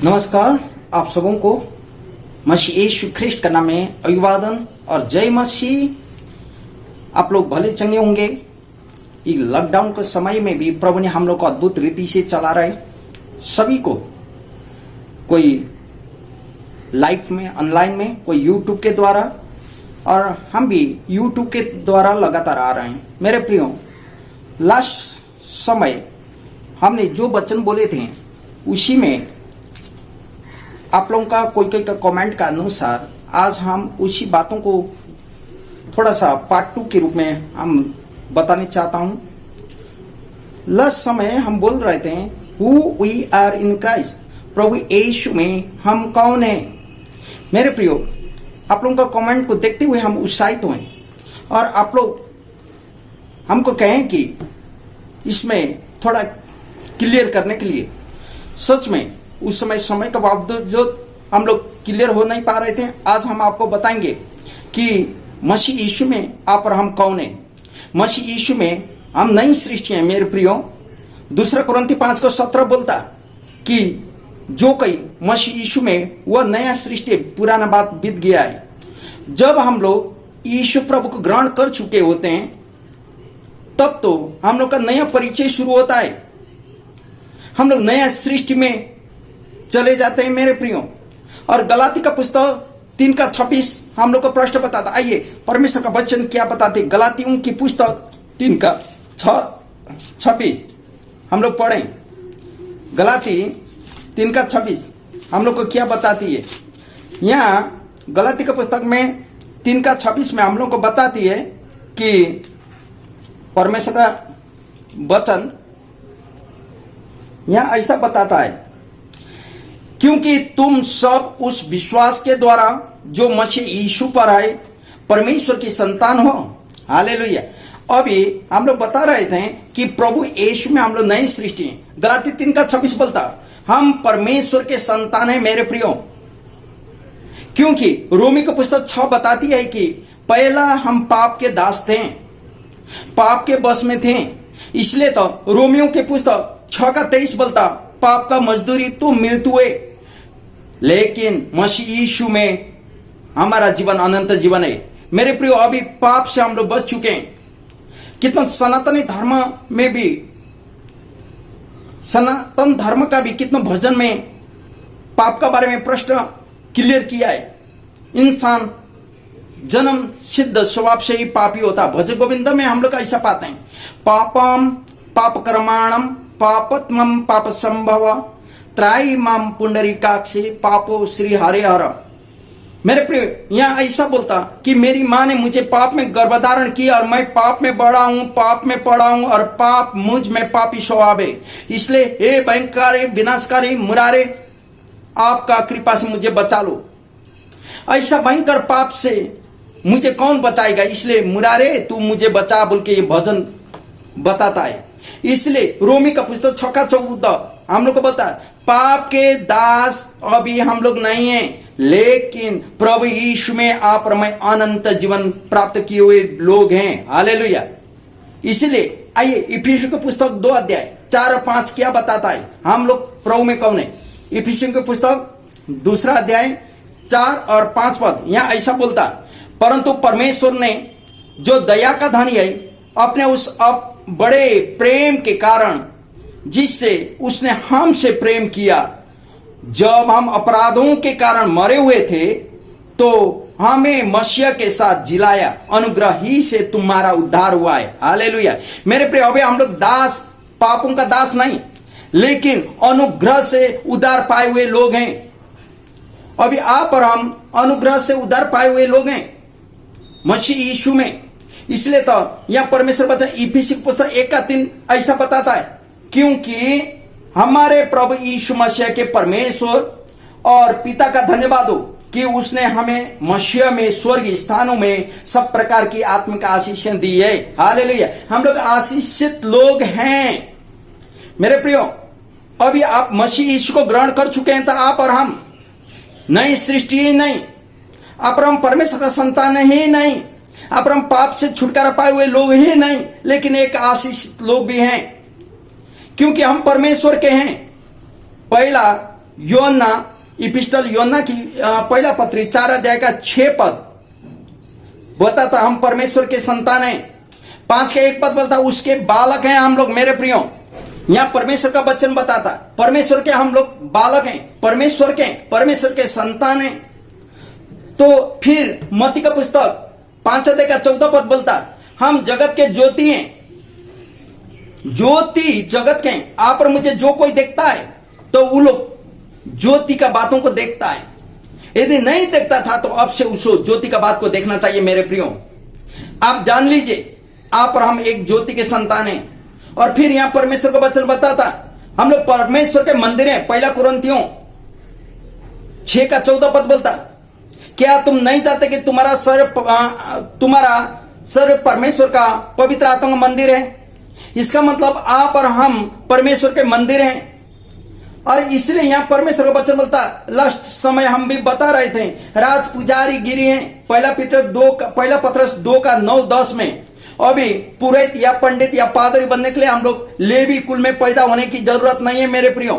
नमस्कार, आप सबों को मसीह यीशु ख्रिस्ट का नाम में अभिवादन और जय मसीह। आप लोग भले चंगे होंगे। ये लॉकडाउन के समय में भी प्रभु ने हम लोग को अद्भुत रीति से चला रहे सभी को, कोई लाइव में, ऑनलाइन में, कोई यूट्यूब के द्वारा, और हम भी यूट्यूब के द्वारा लगातार आ रहे हैं। मेरे प्रियो, लास्ट समय हमने जो वचन बोले थे उसी में आप लोगों का कोई का कमेंट का अनुसार आज हम उसी बातों को थोड़ा सा पार्ट 2 के रूप में हम बताने चाहता हूं। लास्ट समय हम बोल रहे थे who we are in Christ, प्रभु यीशु में हम कौन है। मेरे प्रियो, आप लोगों का कमेंट को देखते हुए हम उत्साहित हुए और आप लोग हमको कहें कि इसमें थोड़ा क्लियर करने के लिए, सच में उस समय का बावजूद हम लोग क्लियर हो नहीं पा रहे थे। आज हम आपको बताएंगे कि मसीह यीशु में आप और हम कौन है। मसीह यीशु में हम नई सृष्टि हैं। मेरे प्रियो, 2 कुरिन्थी 5:17 बोलता कि जो कोई मसीह यीशु में, वह नया सृष्टि, पुराना बात बीत गया है। जब हम लोग यीशु प्रभु को ग्रहण कर चुके होते हैं तब तो हम लोग का नया परिचय शुरू होता है। हम लोग नया सृष्टि में चले जाते हैं मेरे प्रियो। और गलाती का पुस्तक 3:26 हम लोग को प्रश्न बताता। आइए परमेश्वर का वचन क्या बताते। गलातियों की पुस्तक 3:26 हम लोग पढ़ें। गलाती 3:26 हम लोग को क्या बताती है। यहाँ गलाती का पुस्तक में 3:26 में हम लोग को बताती है कि परमेश्वर का वचन यहाँ ऐसा बताता है, क्योंकि तुम सब उस विश्वास के द्वारा जो मसीह यीशु पर है परमेश्वर की संतान हो। हालेलुया। अभी हम लोग बता रहे थे कि प्रभु यीशु में हम लोग नई सृष्टि हैं। गलाती 3:26 बोलता हम परमेश्वर के संतान हैं मेरे प्रियो। क्योंकि रोमी की पुस्तक 6 बताती है कि पहला हम पाप के दास थे, पाप के बस में थे। इसलिए तो रोमियों के पुस्तक 6:23 बोलता पाप का मजदूरी तो मृत्यु है, लेकिन मसीह यीशु में हमारा जीवन अनंत जीवन है। मेरे प्रियो, अभी पाप से हम लोग बच चुके हैं। कितना सनातनी धर्म में भी, सनातन धर्म का भी कितना भजन में पाप का बारे में प्रश्न क्लियर किया है। इंसान जन्म सिद्ध स्वभाव से ही पापी होता। भजन गोविंद में हम लोग ऐसा पाते हैं, पापम पाप कर्माणम पापत्मम पाप संभव त्राई माम पुंडरीकाक्षी पापो श्री हरे हर। मेरे प्रिय, यहाँ ऐसा बोलता कि मेरी माँ ने मुझे पाप में गर्भधारण किया और मैं पाप में बड़ा हूं, पाप में पड़ा हूं और पाप मुझ में पापी स्वभाव है। इसलिए हे भयंकर विनाशकारी मुरारे, आपका कृपा से मुझे बचा लो। ऐसा भयंकर पाप से मुझे कौन बचाएगा, इसलिए मुरारे तू मुझे बचा बोल के ये भजन बताता है। इसलिए रोमी का पुस्तक 6:14 हम लोग को बता पाप के दास अभी हम लोग नहीं हैं, लेकिन प्रभु यीशु में आप और मैं अनंत जीवन प्राप्त किए हुए लोग हैं। हालेलुया। इसलिए आइए इफिसियों की पुस्तक 2:4 और 5 क्या बताता है, हम लोग प्रभु में कौन है। इफिसियों की पुस्तक 2:4 और 5 पद यहाँ ऐसा बोलता, परंतु परमेश्वर ने जो दया का धनी है अपने उस बड़े प्रेम के कारण जिससे उसने हमसे प्रेम किया, जब हम अपराधों के कारण मरे हुए थे तो हमें मसीह के साथ जिलाया, अनुग्रह ही से तुम्हारा उद्धार हुआ है। हालेलुया। मेरे प्रिय, अभी हम लोग दास, पापों का दास नहीं, लेकिन अनुग्रह से उद्धार पाए हुए लोग हैं। अभी आप और हम अनुग्रह से उद्धार पाए हुए लोग हैं मसीह यीशु में। इसलिए तो यह परमेश्वर बता इफिसियों पुस्तक 1:3 ऐसा बताता है, क्योंकि हमारे प्रभु यीशु मसीह के परमेश्वर और पिता का धन्यवाद हो कि उसने हमें मसीह में स्वर्गीय स्थानों में सब प्रकार की आत्मिक आशीषें दी है। हालेलुया। हम लोग आशीषित लोग हैं मेरे प्रियो। अभी आप मसीह यीशु को ग्रहण कर चुके हैं तो आप और हम नई सृष्टि ही नहीं, आप और हम परमेश्वर का संतान ही नहीं, आप और हम पाप से छुटकारा पाए हुए लोग ही नहीं, लेकिन एक आशीषित लोग भी हैं, क्योंकि हम परमेश्वर के हैं। पहला योना इपिस्टल योना की पहला पत्री 4 अध्याय का 6 पद बताता हम परमेश्वर के संतान हैं। 5 का 1 पद बोलता उसके बालक हैं हम लोग। मेरे प्रियो, यहां परमेश्वर का वचन बताता परमेश्वर के हम लोग बालक हैं, परमेश्वर के संतान हैं। तो फिर मत्ती का पुस्तक 5 अध्याय का 14 पद बोलता हम जगत के ज्योति हैं, ज्योति जगत के। आप और मुझे जो कोई देखता है तो वो लोग ज्योति का बातों को देखता है। यदि नहीं देखता था तो अब से उस ज्योति का बात को देखना चाहिए। मेरे प्रियो, आप जान लीजिए आप और हम एक ज्योति के संतान हैं। और फिर यहां परमेश्वर का वचन बताता हम लोग परमेश्वर के मंदिर हैं। 1 कुरिन्थियों 6 का 14 पद बोलता क्या तुम नहीं चाहते कि तुम्हारा शरीर परमेश्वर का पवित्र आत्मा का मंदिर है। इसका मतलब आप और हम परमेश्वर के मंदिर हैं। और इसलिए यहां परमेश्वर का वचन बोलता लास्ट समय हम भी बता रहे थे राज पुजारी गिरी हैं। 1 पत्रस 2 का 9-10 में अभी पुरोहित या पंडित या पादरी बनने के लिए हम लोग लेवी कुल में पैदा होने की जरूरत नहीं है। मेरे प्रियो,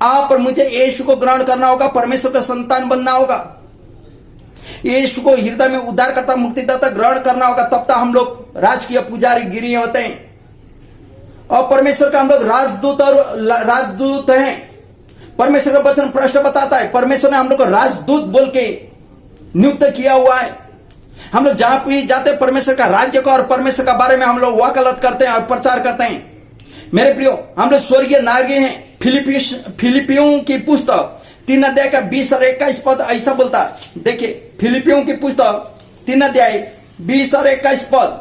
आप और मुझे यीशु को ग्रहण करना होगा, परमेश्वर का संतान बनना होगा, यीशु को हृदय में उद्धारकर्ता मुक्तिदाता ग्रहण करना होगा, तब तक हम लोग राजकीय पुजारी गिरी होते हैं और परमेश्वर का हम लोग राजदूत हैं। परमेश्वर का वचन प्रश्न बताता है परमेश्वर ने हम लोग को राजदूत बोल के नियुक्त किया हुआ है। हम लोग जहां भी जाते हैं परमेश्वर का राज्य का और परमेश्वर का बारे में हम लोग वकालत करते हैं और प्रचार करते हैं। मेरे प्रियो, हम लोग स्वर्गीय नागरिक हैं। फिलिपियों की पुस्तक 3 अध्याय का 20 और 21 पद ऐसा बोलता। देखिए फिलिपियों की पुस्तक 3 अध्याय 20 और 21 पद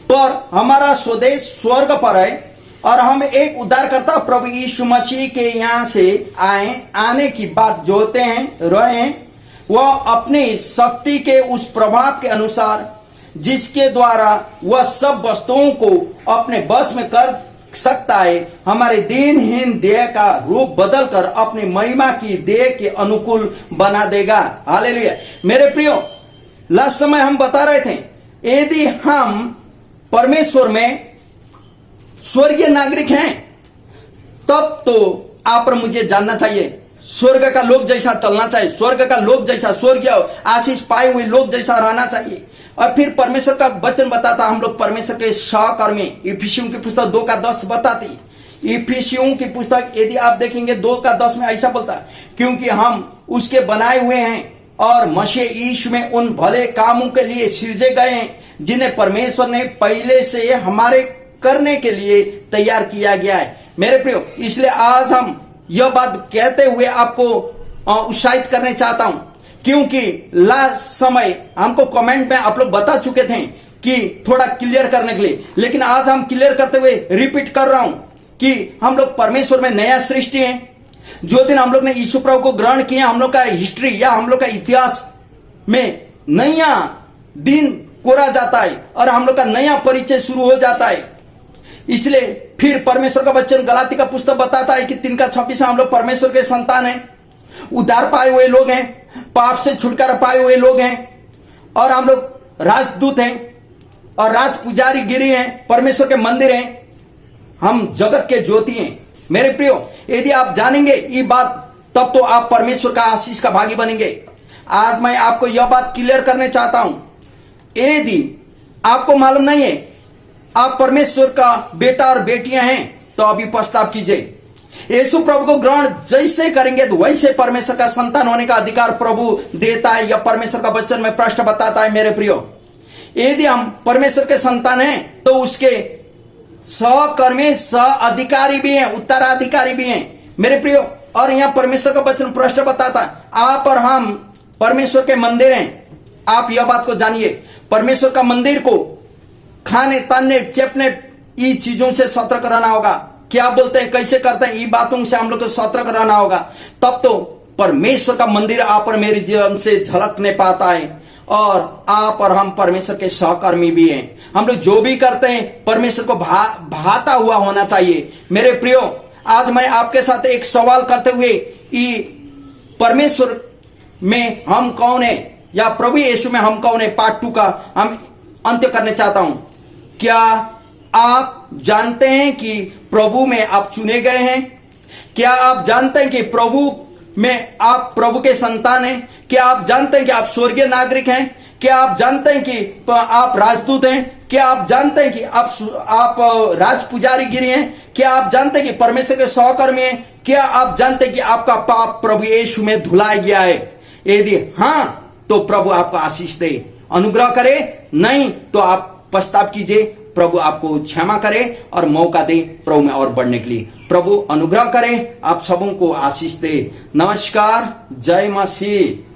पर हमारा स्वदेश स्वर्ग पर है और हम एक उद्धारकर्ता प्रभु यीशु मसीह के यहाँ से आने की बात जोते हैं रहे हैं। वह अपनी शक्ति के उस प्रभाव के अनुसार जिसके द्वारा वह सब वस्तुओं को अपने बस में कर सकता है हमारे दीनहीन देह का रूप बदलकर अपनी महिमा की देह के अनुकूल बना देगा। हालेलुया। मेरे प्रियो, लास्ट समय हम बता रहे थे यदि हम परमेश्वर में स्वर्गीय नागरिक हैं तब तो आप और मुझे जानना चाहिए स्वर्ग का लोग जैसा चलना चाहिए, स्वर्ग का लोग जैसा, स्वर्गीय आशीष पाए हुए लोग जैसा रहना चाहिए। और फिर परमेश्वर का वचन बताता हम लोग परमेश्वर के सहकर्मी। इफिसियों की पुस्तक 2 का 10 बताती। इफिसियों की पुस्तक यदि आप देखेंगे 2 का 10 में ऐसा बोलता क्योंकि हम उसके बनाए हुए हैं और मसीह यीशु में उन भले कामों के लिए सृजे गए हैं जिन्हें परमेश्वर ने पहले से हमारे करने के लिए तैयार किया गया है। मेरे प्रियो, इसलिए आज हम यह बात कहते हुए आपको उत्साहित करने चाहता हूं क्योंकि लास्ट समय हमको कमेंट में आप लोग बता चुके थे कि थोड़ा क्लियर करने के लिए, लेकिन आज हम क्लियर करते हुए रिपीट कर रहा हूं कि हम लोग परमेश्वर में नया सृष्टि हैं। जो दिन हम लोग ने यीशु प्रभु को ग्रहण किया हम लोग का हिस्ट्री या हम लोग का इतिहास में नया दिन कोरा जाता है और हम लोग का नया परिचय शुरू हो जाता है। इसलिए फिर परमेश्वर का वचन गलाती का पुस्तक बताता है कि 3 का 26 हम लोग परमेश्वर के संतान हैं, उद्धार पाए हुए लोग हैं, पाप से छुटकारा पाए हुए लोग हैं और हम लोग राजदूत हैं और राज पुजारी गिरी हैं, परमेश्वर के मंदिर हैं, हम जगत के ज्योति हैं। मेरे प्रियो, यदि आप जानेंगे ये बात तब तो आप परमेश्वर का आशीष का भागी बनेंगे। आज मैं आपको यह बात क्लियर करने चाहता हूं, यदि आपको मालूम नहीं है आप परमेश्वर का बेटा और बेटियां हैं तो अभी पछतावा कीजिए। यीशु प्रभु को ग्रहण जैसे करेंगे तो वैसे परमेश्वर का संतान होने का अधिकार प्रभु देता है, या परमेश्वर का वचन में प्रश्न बताता है। मेरे प्रियो, यदि हम परमेश्वर के संतान हैं तो उसके सहकर्मी सह अधिकारी भी हैं, उत्तराधिकारी भी हैं। मेरे प्रियो, और यहां परमेश्वर का वचन प्रश्न बताता है आप और हम परमेश्वर के मंदिर हैं। आप यह बात को जानिए, परमेश्वर का मंदिर को खाने तानने चेपने ये चीजों से सतर्क रहना होगा। क्या बोलते हैं, कैसे करते हैं, ये बातों से हम लोग को सतर्क रहना होगा, तब तो परमेश्वर का मंदिर आप और मेरे जीवन से झलकने पाता है। और आप और हम परमेश्वर के सहकर्मी भी हैं। हम लोग जो भी करते हैं परमेश्वर को भाता हुआ होना चाहिए। मेरे प्रियो, आज मैं आपके साथ एक सवाल करते हुए परमेश्वर में हम कौन है या प्रभु यीशु में हम कौन है पार्ट 2 का हम अंत्य करने चाहता हूं। क्या आप जानते हैं कि प्रभु में आप चुने गए हैं? क्या आप जानते हैं कि प्रभु में आप प्रभु के संतान हैं? क्या आप जानते हैं कि आप स्वर्गीय नागरिक हैं? क्या आप जानते हैं कि आप राजदूत हैं? क्या आप जानते हैं कि आप राज पुजारी गिरी हैं? क्या आप जानते हैं कि परमेश्वर के सहकर्मी हैं? क्या आप जानते हैं कि आपका पाप प्रभु यीशु में धुलाया गया है? यदि हां, तो प्रभु आपको आशीष दे, अनुग्रह करे। नहीं तो आप पश्चाताप कीजिए, प्रभु आपको क्षमा करे और मौका दे प्रभु में और बढ़ने के लिए। प्रभु अनुग्रह करे, आप सबों को आशीष दे। नमस्कार, जय मसीह।